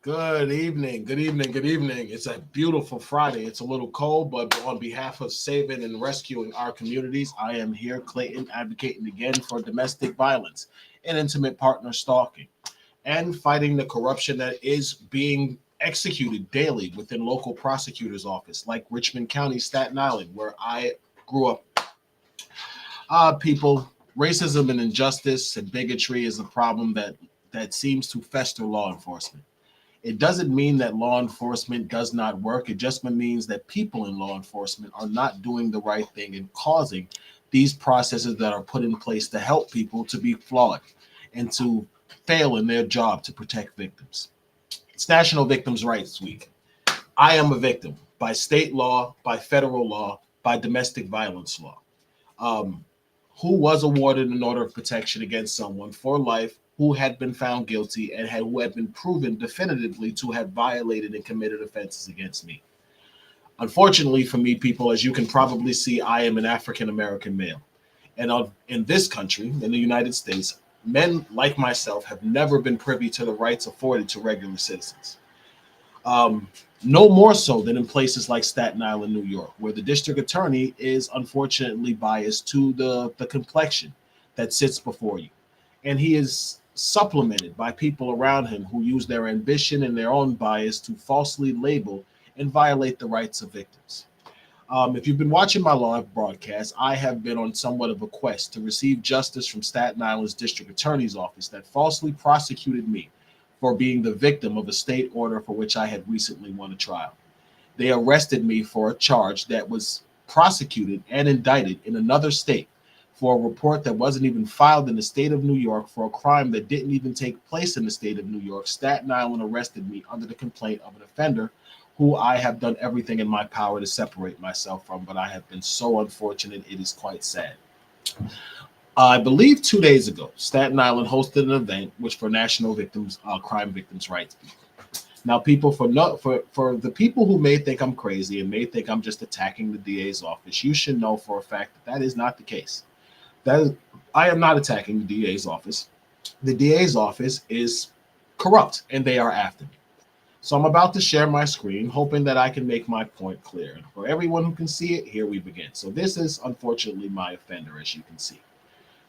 Good evening, good evening, good evening. It's a beautiful Friday. It's a little cold, but on behalf of saving and rescuing our communities, I am here, Clayton, advocating again for domestic violence and intimate partner stalking and fighting the corruption that is being executed daily within local prosecutors' office, like Richmond County, Staten Island, where I grew up. People, racism and injustice and bigotry is a problem that seems to fester law enforcement. It doesn't mean that law enforcement does not work. It just means that people in law enforcement are not doing the right thing and causing these processes that are put in place to help people to be flawed and to fail in their job to protect victims. It's National Victims' Rights Week. I am a victim by state law, by federal law, by domestic violence law. Um, who was awarded an order of protection against someone for life who had been found guilty and who had been proven definitively to have violated and committed offenses against me. Unfortunately for me, people, as you can probably see, I am an African American male. And in this country, in the United States, men like myself have never been privy to the rights afforded to regular citizens. Um, no more so than in places like Staten Island, New York, where the district attorney is unfortunately biased to the complexion that sits before you. And he is supplemented by people around him who use their ambition and their own bias to falsely label and violate the rights of victims. If you've been watching my live broadcast, I have been on somewhat of a quest to receive justice from Staten Island's district attorney's office that falsely prosecuted me for being the victim of a state order for which I had recently won a trial. They arrested me for a charge that was prosecuted and indicted in another state for a report that wasn't even filed in the state of New York for a crime that didn't even take place in the state of New York. Staten Island arrested me under the complaint of an offender who I have done everything in my power to separate myself from, but I have been so unfortunate, it is quite sad. I believe 2 days ago, Staten Island hosted an event which for National Victims, Crime Victims' Rights. Now, people, for the people who may think I'm crazy and may think I'm just attacking the DA's office, you should know for a fact that that is not the case. That is, I am not attacking the DA's office. The DA's office is corrupt, and they are after me. So I'm about to share my screen, hoping that I can make my point clear. And for everyone who can see it, here we begin. So this is unfortunately my offender, as you can see.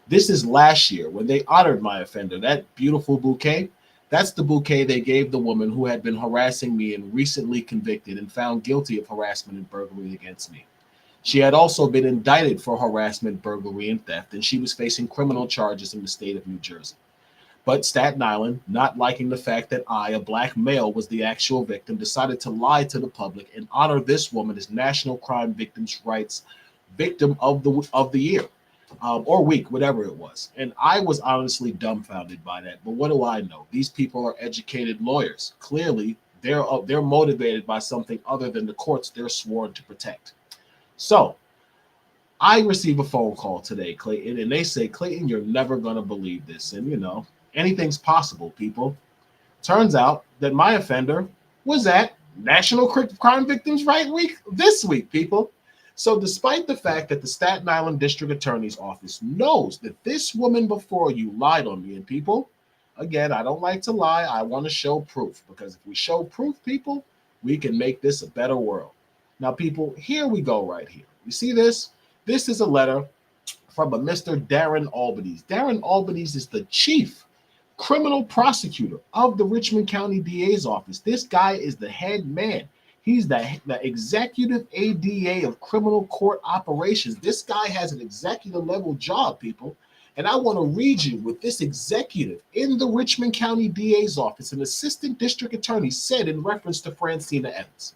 This is last year when they honored my offender. That beautiful bouquet, that's the bouquet they gave the woman who had been harassing me and recently convicted and found guilty of harassment and burglary against me. She had also been indicted for harassment, burglary, and theft, and she was facing criminal charges in the state of New Jersey. But Staten Island, not liking the fact that I, a black male, was the actual victim, decided to lie to the public and honor this woman as National Crime Victims' Rights Victim of the Year. Or week, whatever it was. And I was honestly dumbfounded by that. But what do I know? These people are educated lawyers. Clearly, they're motivated by something other than the courts they're sworn to protect. So I receive a phone call today, Clayton, and they say, Clayton, you're never going to believe this. And, anything's possible, people. Turns out that my offender was at National Crime Victims' Rights Week this week, people. So despite the fact that the Staten Island District Attorney's Office knows that this woman before you lied on me, and people, again, I don't like to lie. I want to show proof, because if we show proof, people, we can make this a better world. Now, people, here we go right here. You see this? This is a letter from a Mr. Darren Albanese. Darren Albanese is the chief criminal prosecutor of the Richmond County DA's office. This guy is the head man. He's the executive ADA of criminal court operations. This guy has an executive level job, people. And I want to read you what this executive in the Richmond County DA's office, an assistant district attorney, said in reference to Francyna Evins.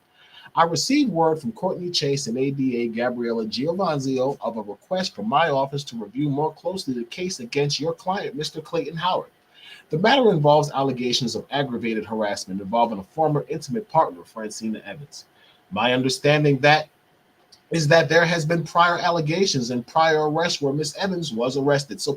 I received word from Courtney Chase and ADA Gabriella Giovanzio of a request from my office to review more closely the case against your client, Mr. Clayton Howard. The matter involves allegations of aggravated harassment involving a former intimate partner, Francyna Evins. My understanding is that there has been prior allegations and prior arrests where Miss Evins was arrested. So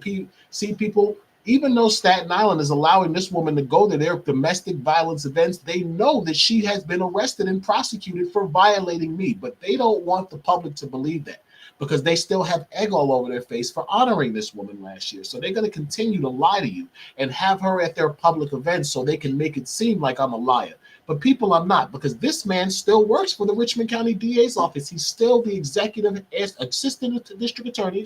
see, people, even though Staten Island is allowing this woman to go to their domestic violence events, they know that she has been arrested and prosecuted for violating me, but they don't want the public to believe that. because they still have egg all over their face for honoring this woman last year. So they're going to continue to lie to you and have her at their public events so they can make it seem like I'm a liar. But people, I'm not, because this man still works for the Richmond County DA's office. He's still the executive assistant district attorney,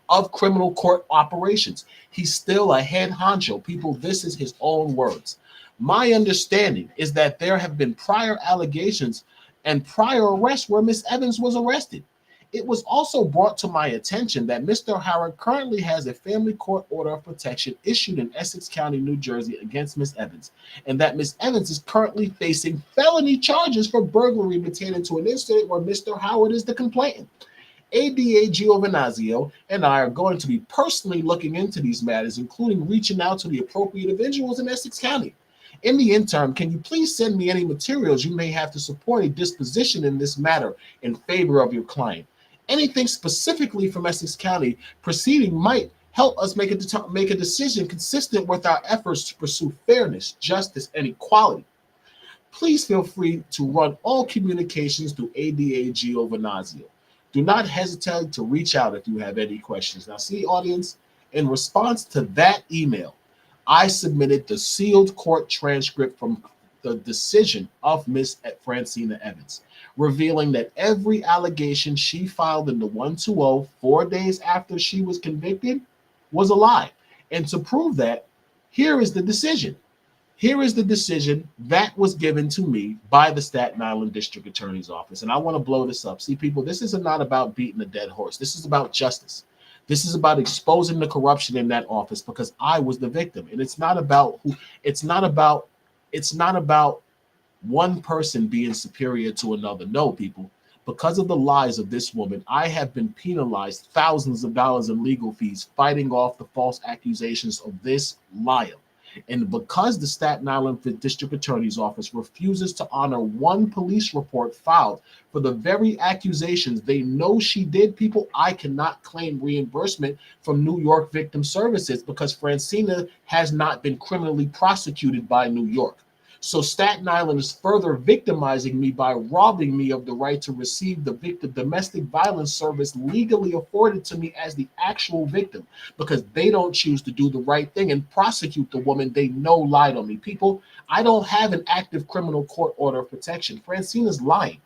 of criminal court operations. He's still a head honcho. People, this is his own words. My understanding is that there have been prior allegations and prior arrests where Miss Evins was arrested. It was also brought to my attention that Mr. Howard currently has a family court order of protection issued in Essex County, New Jersey against Miss Evins, and that Miss Evins is currently facing felony charges for burglary pertaining to an incident where Mr. Howard is the complainant. ADA Giovinazzo and I are going to be personally looking into these matters, including reaching out to the appropriate individuals in Essex County. In the interim, can you please send me any materials you may have to support a disposition in this matter in favor of your client? Anything specifically from Essex County proceeding might help us make a decision consistent with our efforts to pursue fairness, justice, and equality. Please feel free to run all communications through ADA Giovinazzo. Do not hesitate to reach out if you have any questions. Now, see, audience, in response to that email, I submitted the sealed court transcript from the decision of Miss Francyna Evins, revealing that every allegation she filed in the 120 4 days after she was convicted was a lie. And to prove that, here is the decision. Here is the decision that was given to me by the Staten Island District Attorney's Office. And I want to blow this up. See, people, this is not about beating a dead horse. This is about justice. This is about exposing the corruption in that office because I was the victim. And it's not about one person being superior to another. No, people, because of the lies of this woman, I have been penalized thousands of dollars in legal fees fighting off the false accusations of this liar. And because the Staten Island District Attorney's Office refuses to honor one police report filed for the very accusations they know she did, people, I cannot claim reimbursement from New York Victim Services because Francyna has not been criminally prosecuted by New York. So Staten Island is further victimizing me by robbing me of the right to receive the domestic violence service legally afforded to me as the actual victim because they don't choose to do the right thing and prosecute the woman they know lied on me. People, I don't have an active criminal court order of protection. Francyna's lying.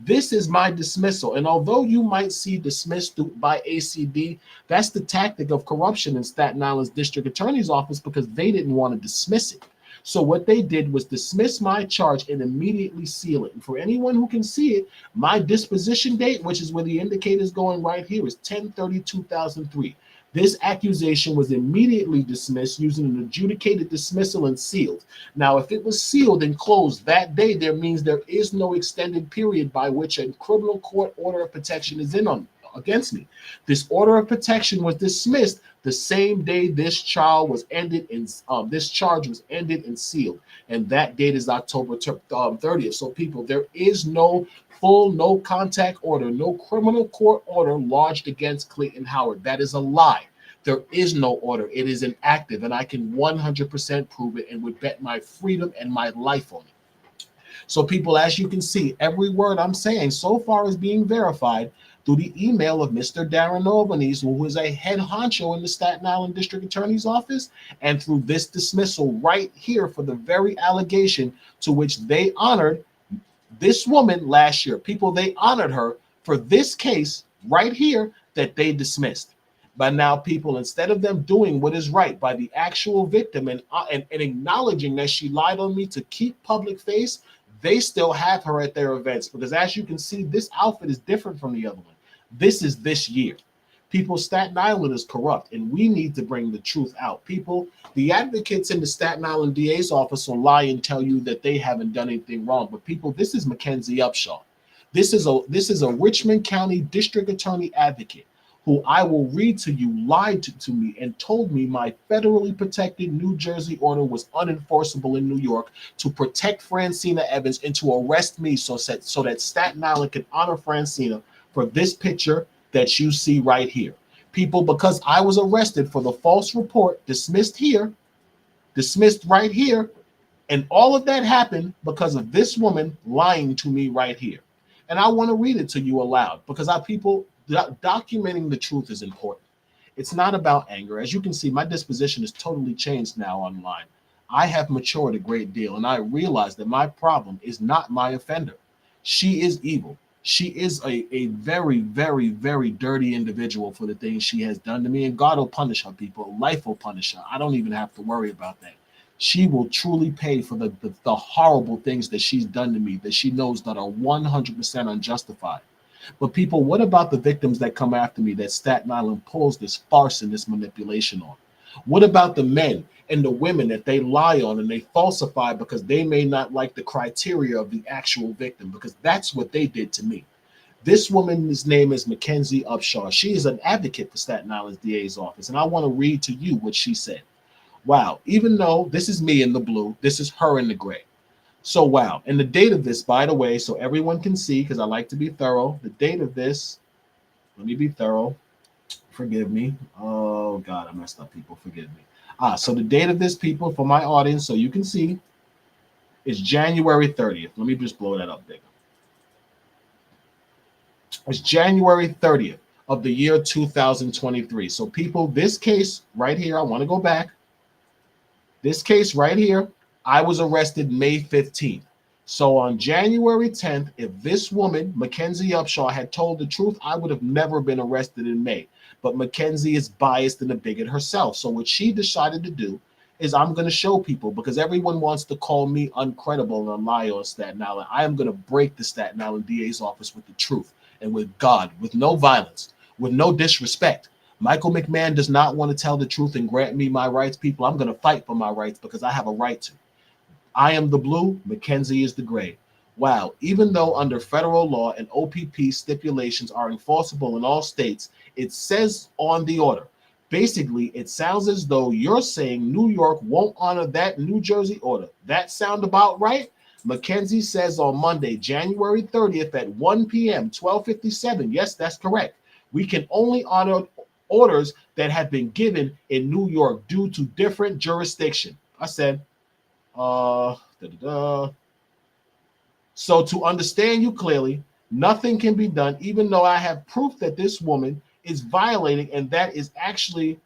This is my dismissal. And although you might see dismissed by ACD, that's the tactic of corruption in Staten Island's District Attorney's Office because they didn't want to dismiss it. So what they did was dismiss my charge and immediately seal it. And for anyone who can see it, my disposition date, which is where the indicator is going right here, is 10/30/2003. This accusation was immediately dismissed using an adjudicated dismissal and sealed. Now, if it was sealed and closed that day, there means there is no extended period by which a criminal court order of protection is against me. This order of protection was dismissed the same day this charge was ended and sealed, and that date is October 30th. So, people, there is no no contact order, no criminal court order lodged against Clayton Howard. That is a lie. There is no order. It is inactive, and I can 100% prove it and would bet my freedom and my life on it. So, people, as you can see, every word I'm saying so far is being verified through the email of Mr. Darren Albanese, who is a head honcho in the Staten Island District Attorney's Office, and through this dismissal right here for the very allegation to which they honored this woman last year. People, they honored her for this case right here that they dismissed. But now, people, instead of them doing what is right by the actual victim and acknowledging that she lied on me to keep public face, they still have her at their events. Because as you can see, this outfit is different from the other one. This is this year. People, Staten Island is corrupt, and we need to bring the truth out. People, the advocates in the Staten Island DA's office will lie and tell you that they haven't done anything wrong. But people, this is Mackenzie Upshaw. This is a Richmond County District Attorney advocate who I will read to you lied to me and told me my federally protected New Jersey order was unenforceable in New York to protect Francyna Evins and to arrest me so that Staten Island can honor Francyna for this picture that you see right here. People, because I was arrested for the false report, dismissed right here, and all of that happened because of this woman lying to me right here. And I want to read it to you aloud because people, Documenting the truth is important. It's not about anger. As you can see, my disposition is totally changed now online. I have matured a great deal, and I realize that my problem is not my offender. She is evil. She is a very, very, very dirty individual for the things she has done to me, and God will punish her, people. Life will punish her. I don't even have to worry about that. She will truly pay for the horrible things that she's done to me that she knows that are 100% unjustified. But people, what about the victims that come after me that Staten Island pulls this farce and this manipulation on? What about the men and the women that they lie on and they falsify because they may not like the criteria of the actual victim? Because that's what they did to me. This woman's name is Mackenzie Upshaw. She is an advocate for Staten Island's DA's office. And I want to read to you what she said. Wow, even though this is me in the blue, this is her in the gray. So, wow. And the date of this, by the way, so everyone can see, because I like to be thorough, the date of this, let me be thorough. Forgive me. Oh, God, I messed up, people. Forgive me. So the date of this, people, for my audience, so you can see, is January 30th. Let me just blow that up bigger. It's January 30th of the year 2023. So, people, this case right here, I want to go back. This case right here, I was arrested May 15th. So on January 10th, if this woman, Mackenzie Upshaw, had told the truth, I would have never been arrested in May. But Mackenzie is biased and a bigot herself. So what she decided to do is I'm going to show people, because everyone wants to call me uncredible and a liar on Staten Island. I am going to break the Staten Island DA's office with the truth and with God, with no violence, with no disrespect. Michael McMahon does not want to tell the truth and grant me my rights, people. I'm going to fight for my rights because I have a right to. I am the blue, Mackenzie is the gray. Wow, even though under federal law and OPP stipulations are enforceable in all states, it says on the order. Basically, it sounds as though you're saying New York won't honor that New Jersey order. That sound about right? Mackenzie says on Monday, January 30th at 1 p.m., 12:57. Yes, that's correct. We can only honor orders that have been given in New York due to different jurisdiction. I said, So to understand you clearly, nothing can be done, even though I have proof that this woman is violating, and that is actually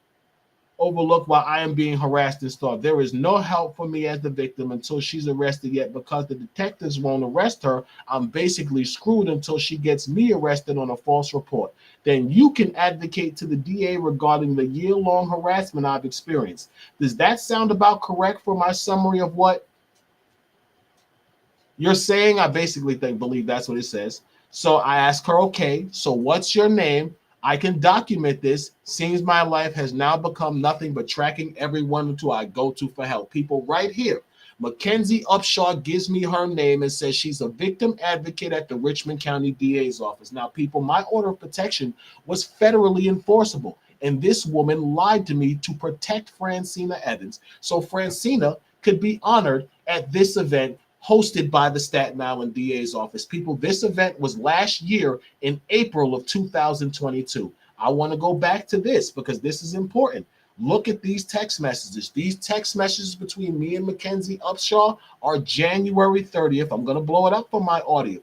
overlooked while I am being harassed and starved. There is no help for me as the victim until she's arrested yet, because the detectives won't arrest her. I'm basically screwed until she gets me arrested on a false report. Then you can advocate to the DA regarding the year-long harassment I've experienced. Does that sound about correct for my summary of what you're saying? I basically believe that's what it says. So I ask her, okay, so what's your name? I can document this. Seems my life has now become nothing but tracking everyone who I go to for help. People, right here, Mackenzie Upshaw gives me her name and says she's a victim advocate at the Richmond County DA's office. Now, people, my order of protection was federally enforceable, and this woman lied to me to protect Francyna Evins, so Francyna could be honored at this event hosted by the Staten Island DA's office. People, this event was last year in April of 2022. I want to go back to this because this is important. Look at these text messages. These text messages between me and Mackenzie Upshaw are January 30th. I'm going to blow it up for my audio.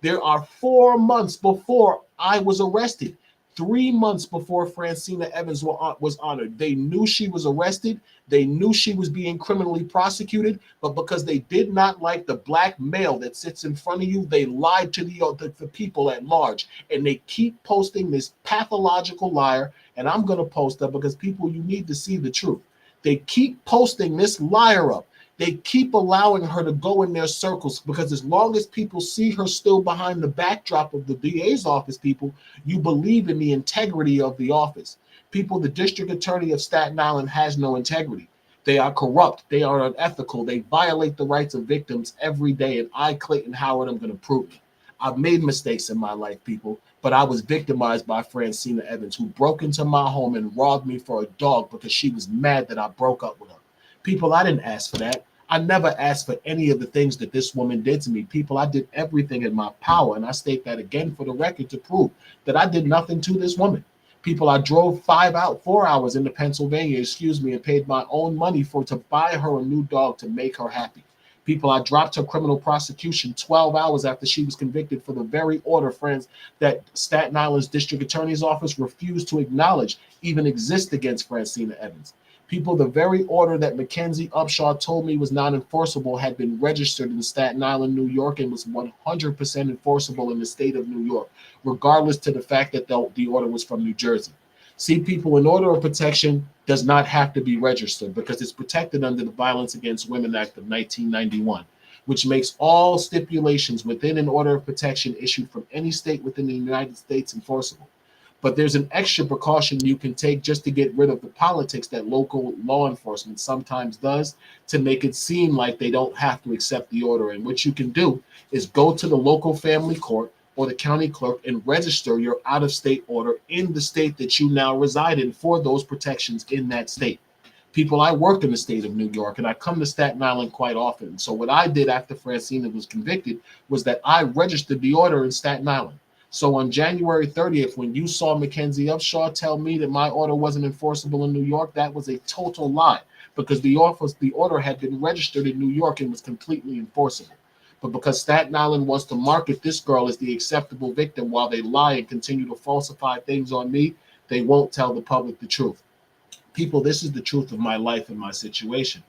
There are 4 months before I was arrested. 3 months before Francyna Evins was honored. They knew she was arrested. They knew she was being criminally prosecuted, but because they did not like the black male that sits in front of you, they lied to the people at large. And they keep posting this pathological liar, and I'm going to post up because people, you need to see the truth. They keep posting this liar up. They keep allowing her to go in their circles because as long as people see her still behind the backdrop of the DA's office, people, you believe in the integrity of the office. People, the district attorney of Staten Island has no integrity. They are corrupt. They are unethical. They violate the rights of victims every day. And I, Clayton Howard, am going to prove it. I've made mistakes in my life, people, but I was victimized by Francyna Evins, who broke into my home and robbed me for a dog because she was mad that I broke up with her. People, I didn't ask for that. I never asked for any of the things that this woman did to me. People, I did everything in my power, and I state that again for the record to prove that I did nothing to this woman. People, I drove 4 hours into Pennsylvania, and paid my own money to buy her a new dog to make her happy. People, I dropped her criminal prosecution 12 hours after she was convicted for the very order, friends, that Staten Island's District Attorney's Office refused to acknowledge even exist against Francyna Evins. People, the very order that Mackenzie Upshaw told me was non-enforceable had been registered in Staten Island, New York, and was 100% enforceable in the state of New York, regardless to the fact that the order was from New Jersey. See, people, an order of protection does not have to be registered because it's protected under the Violence Against Women Act of 1991, which makes all stipulations within an order of protection issued from any state within the United States enforceable. But there's an extra precaution you can take just to get rid of the politics that local law enforcement sometimes does to make it seem like they don't have to accept the order. And what you can do is go to the local family court or the county clerk and register your out-of-state order in the state that you now reside in for those protections in that state. People, I work in the state of New York and I come to Staten Island quite often. So what I did after Francyna was convicted was that I registered the order in Staten Island. So on January 30th, when you saw Mackenzie Upshaw tell me that my order wasn't enforceable in New York, that was a total lie because the order had been registered in New York and was completely enforceable. But because Staten Island wants to market this girl as the acceptable victim while they lie and continue to falsify things on me, they won't tell the public the truth. People, this is the truth of my life and my situation.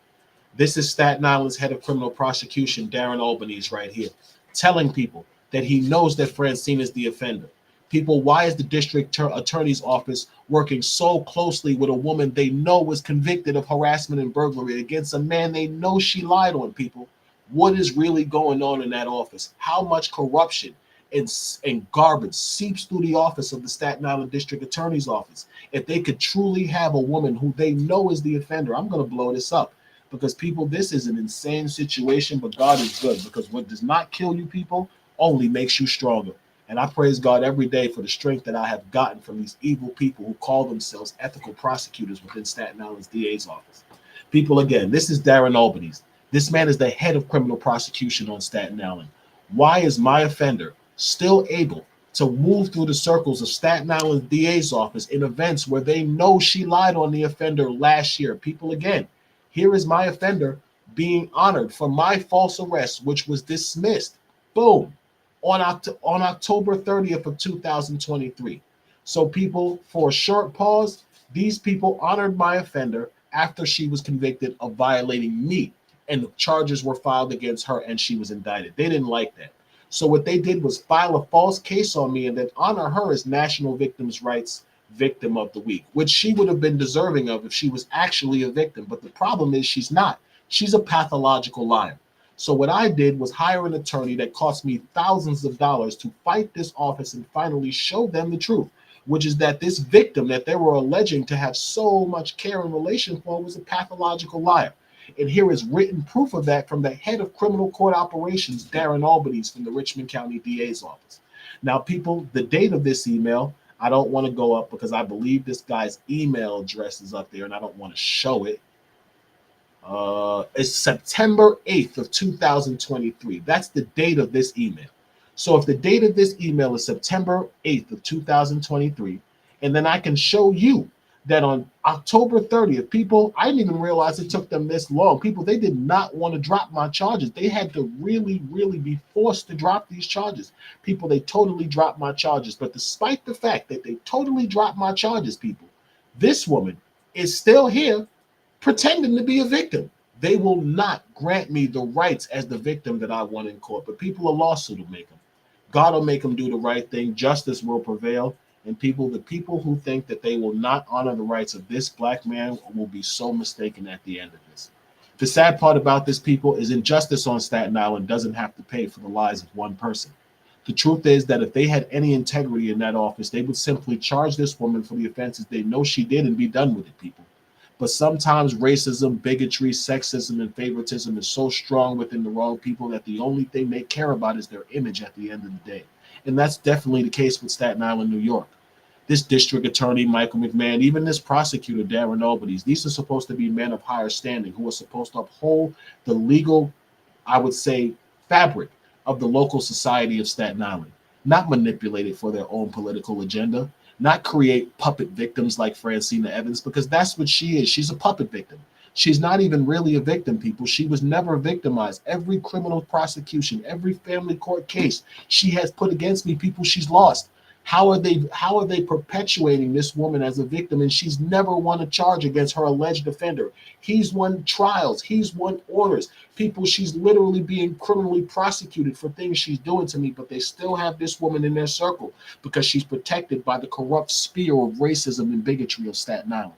This is Staten Island's head of criminal prosecution, Darren Albanese, right here, telling people that he knows that Francyna is the offender. People, why is the district attorney's office working so closely with a woman they know was convicted of harassment and burglary against a man they know she lied on? People, what is really going on in that office? How much corruption and garbage seeps through the office of the Staten Island District Attorney's Office? If they could truly have a woman who they know is the offender, I'm going to blow this up because, people, this is an insane situation, but God is good because what does not kill you, people, only makes you stronger. And I praise God every day for the strength that I have gotten from these evil people who call themselves ethical prosecutors within Staten Island's DA's office. People, again, this is Darren Albanese. This man is the head of criminal prosecution on Staten Island. Why is my offender still able to move through the circles of Staten Island DA's office in events where they know she lied on the offender last year? People, again, here is my offender being honored for my false arrest, which was dismissed. Boom. On October 30th of 2023. So, people, for a short pause, these people honored my offender after she was convicted of violating me, and the charges were filed against her and she was indicted. They didn't like that. So what they did was file a false case on me and then honor her as National Victims' Rights Victim of the Week, which she would have been deserving of if she was actually a victim. But the problem is she's not. She's a pathological liar. So what I did was hire an attorney that cost me thousands of dollars to fight this office and finally show them the truth, which is that this victim that they were alleging to have so much care and relation for was a pathological liar. And here is written proof of that from the head of criminal court operations, Darren Albanese, from the Richmond County DA's office. Now, people, the date of this email, I don't want to go up because I believe this guy's email address is up there and I don't want to show it. It's September 8th of 2023. That's the date of this email. So if the date of this email is September 8th of 2023, and then I can show you that on October 30th, people, I didn't even realize it took them this long. People, they did not want to drop my charges. They had to really, really be forced to drop these charges. People, they totally dropped my charges. But despite the fact that they totally dropped my charges, people, this woman is still here pretending to be a victim. They will not grant me the rights as the victim that I want in court. But people, a lawsuit will make them. God will make them do the right thing. Justice will prevail. And people, the people who think that they will not honor the rights of this black man will be so mistaken at the end of this. The sad part about this, people, is injustice on Staten Island doesn't have to pay for the lies of one person. The truth is that if they had any integrity in that office, they would simply charge this woman for the offenses they know she did and be done with it, people. But sometimes racism, bigotry, sexism, and favoritism is so strong within the wrong people that the only thing they care about is their image at the end of the day. And that's definitely the case with Staten Island, New York. This district attorney, Michael McMahon, even this prosecutor, Darren Albanese, these are supposed to be men of higher standing who are supposed to uphold the legal, I would say, fabric of the local society of Staten Island, not manipulate it for their own political agenda, not create puppet victims like Francyna Evins, because that's what she is. She's a puppet victim. She's not even really a victim, people. She was never victimized. Every criminal prosecution, every family court case she has put against me, people, she's lost. How are they perpetuating this woman as a victim, and she's never won a charge against her alleged offender? He's won trials, he's won orders. People, she's literally being criminally prosecuted for things she's doing to me, but they still have this woman in their circle because she's protected by the corrupt spear of racism and bigotry of Staten Island.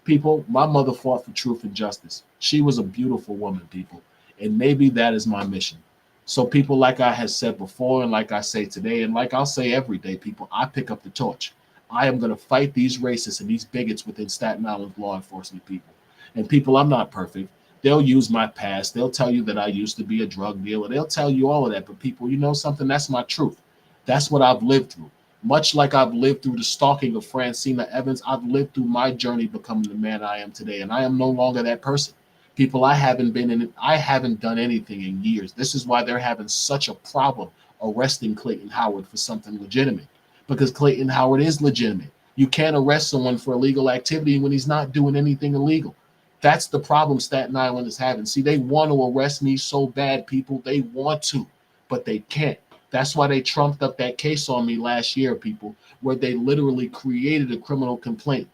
People, my mother fought for truth and justice. She was a beautiful woman, people. And maybe that is my mission. So, people, like I have said before, and like I say today, and like I'll say every day, people, I pick up the torch. I am going to fight these racists and these bigots within Staten Island law enforcement, people. And people, I'm not perfect. They'll use my past. They'll tell you that I used to be a drug dealer. They'll tell you all of that. But people, you know something? That's my truth. That's what I've lived through. Much like I've lived through the stalking of Francyna Evins, I've lived through my journey becoming the man I am today, and I am no longer that person. People, I haven't been in it. I haven't done anything in years. This is why they're having such a problem arresting Clayton Howard for something legitimate, because Clayton Howard is legitimate. You can't arrest someone for illegal activity when he's not doing anything illegal. That's the problem Staten Island is having. See, they want to arrest me so bad, people. They want to, but they can't. That's why they trumped up that case on me last year, people, where they literally created a criminal complaint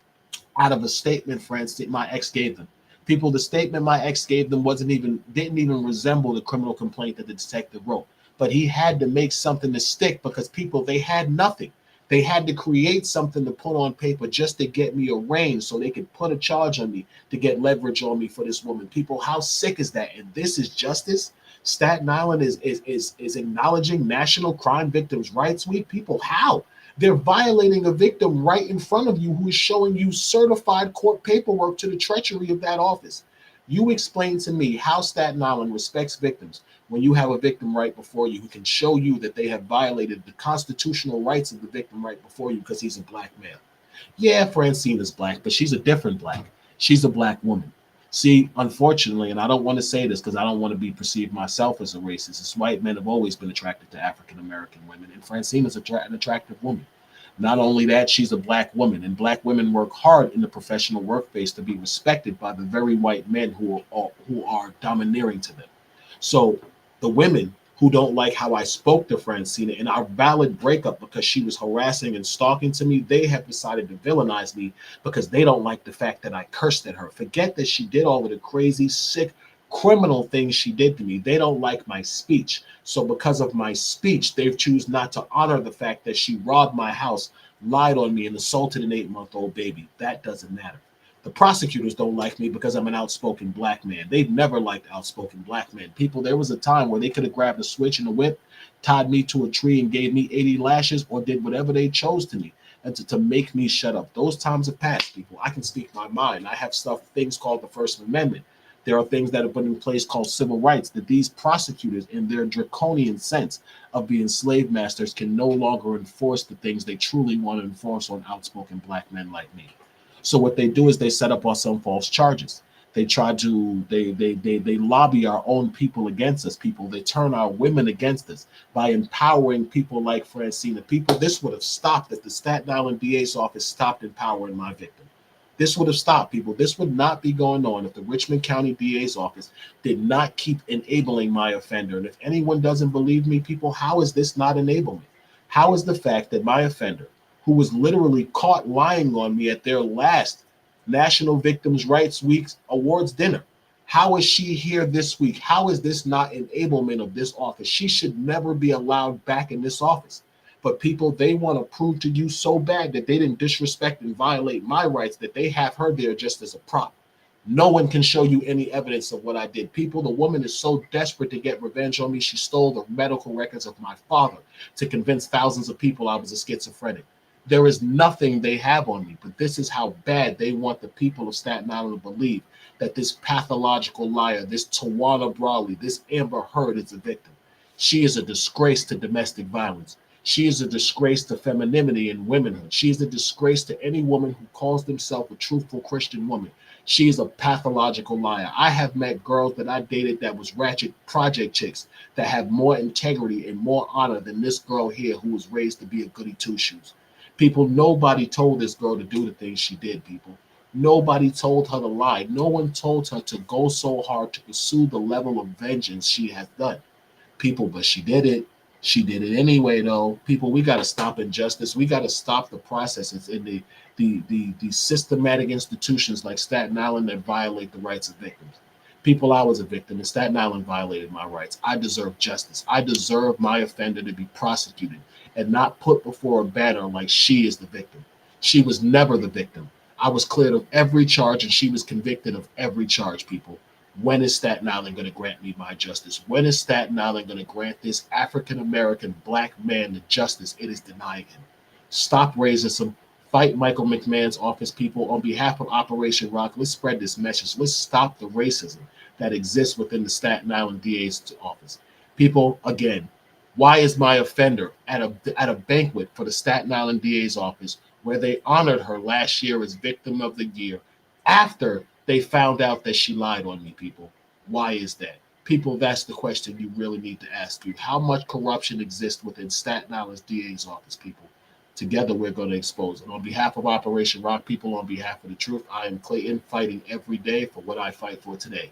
out of a statement my ex gave them. People, the statement my ex gave them didn't even resemble the criminal complaint that the detective wrote. But he had to make something to stick because people, they had nothing. They had to create something to put on paper just to get me arraigned so they could put a charge on me to get leverage on me for this woman. People, how sick is that? And this is justice. Staten Island is acknowledging National Crime Victims' Rights Week. People, how? They're violating a victim right in front of you who is showing you certified court paperwork to the treachery of that office. You explain to me how Staten Island respects victims when you have a victim right before you who can show you that they have violated the constitutional rights of the victim right before you because he's a black male. Yeah, Francine's black, but she's a different black. She's a black woman. See, unfortunately, and I don't want to say this because I don't want to be perceived myself as a racist, as white men have always been attracted to African American women, and Francine is an attractive woman. Not only that, she's a black woman, and black women work hard in the professional workplace to be respected by the very white men who are domineering to them. So the women who don't like how I spoke to Francyna in our valid breakup because she was harassing and stalking to me, they have decided to villainize me because they don't like the fact that I cursed at her. Forget that she did all of the crazy, sick, criminal things she did to me. They don't like my speech. So because of my speech, they choose not to honor the fact that she robbed my house, lied on me, and assaulted an 8-month-old baby. That doesn't matter. The prosecutors don't like me because I'm an outspoken black man. They've never liked outspoken black men. People, there was a time where they could have grabbed a switch and a whip, tied me to a tree and gave me 80 lashes or did whatever they chose to me and to make me shut up. Those times have passed, people. I can speak my mind. I have things called the First Amendment. There are things that have been in place called civil rights that these prosecutors, in their draconian sense of being slave masters, can no longer enforce the things they truly want to enforce on outspoken black men like me. So what they do is they set up on some false charges. They try to they lobby our own people against us. People, they turn our women against us by empowering people like Francyna. People, this would have stopped if the Staten Island DA's office stopped empowering my victim. This would have stopped, people. This would not be going on if the Richmond County DA's office did not keep enabling my offender. And if anyone doesn't believe me, people, how is this not enablement? How is the fact that my offender, who was literally caught lying on me at their last National Victims' Rights Week awards dinner, how is she here this week? How is this not enablement of this office? She should never be allowed back in this office. But people, they want to prove to you so bad that they didn't disrespect and violate my rights that they have her there just as a prop. No one can show you any evidence of what I did. People, the woman is so desperate to get revenge on me, she stole the medical records of my father to convince thousands of people I was a schizophrenic. There is nothing they have on me, but this is how bad they want the people of Staten Island to believe that this pathological liar, this Tawana Brawley, this Amber Heard is a victim. She is a disgrace to domestic violence. She is a disgrace to femininity and womanhood. She is a disgrace to any woman who calls themselves a truthful Christian woman. She is a pathological liar. I have met girls that I dated that was ratchet project chicks that have more integrity and more honor than this girl here who was raised to be a goody two-shoes. People, nobody told this girl to do the things she did, people. Nobody told her to lie. No one told her to go so hard to pursue the level of vengeance she has done. People, but she did it. She did it anyway, though. People, we got to stop injustice. We got to stop the processes in the systematic institutions like Staten Island that violate the rights of victims. People, I was a victim, and Staten Island violated my rights. I deserve justice. I deserve my offender to be prosecuted and not put before a banner like she is the victim. She was never the victim. I was cleared of every charge, and she was convicted of every charge, people. When is Staten Island going to grant me my justice? When is Staten Island going to grant this African American black man the justice it is denying him? Stop racism. Fight Michael McMahon's office, people. On behalf of Operation Rock, let's spread this message. Let's stop the racism that exists within the Staten Island DA's office. People, again, why is my offender at a banquet for the Staten Island DA's office where they honored her last year as Victim of the Year after they found out that she lied on me, people? Why is that? People, that's the question you really need to ask you. How much corruption exists within Staten Island's DA's office, people? Together, we're going to expose it. On behalf of Operation Rock, people, on behalf of the truth, I am Clayton, fighting every day for what I fight for today.